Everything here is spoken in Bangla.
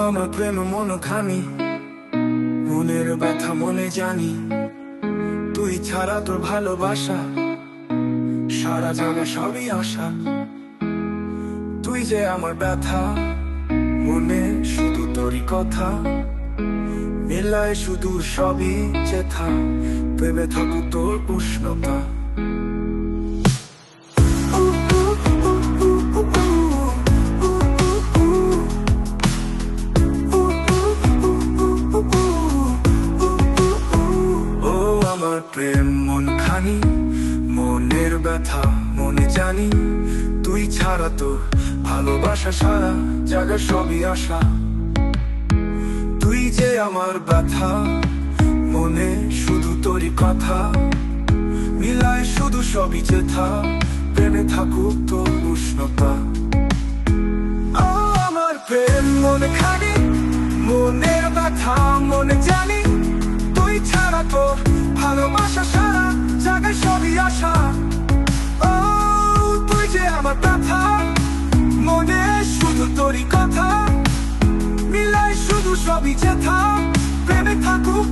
আমার প্রেম মন খানি, মনের ব্যথা মনে জানি। তুই ছাড়া তোর ভালোবাসা সারা জানা সবই আশা। তুই যে আমার ব্যথা, মনে শুধু তোরই কথা। মেলায় শুধু সবই যেথা, প্রেমে থাকুক তোর উষ্ণতা। আমার প্রেম মন খানি, মনের ব্যথা মনে জানি। তুই ছাড়া তো ভালোবাসা সারা জায়গা সবই আশা। তুই যে আমার ব্যথা, মনে শুধু তোরই কথা। মিলায় শুধু সবই যেথা, প্রেমে থাকুক তোর উষ্ণতা। আমার প্রেম মন খানি, মনের ব্যথা মনে জানি। তুই ছাড়া তো ভালোবাসা সারা জায়গায় সবই আশা। ও তুই যে আমার ব্যথা, মনে শুধু তোরই কথা। মিলাই শুধু সবই যেথা, প্রেমে থাকুক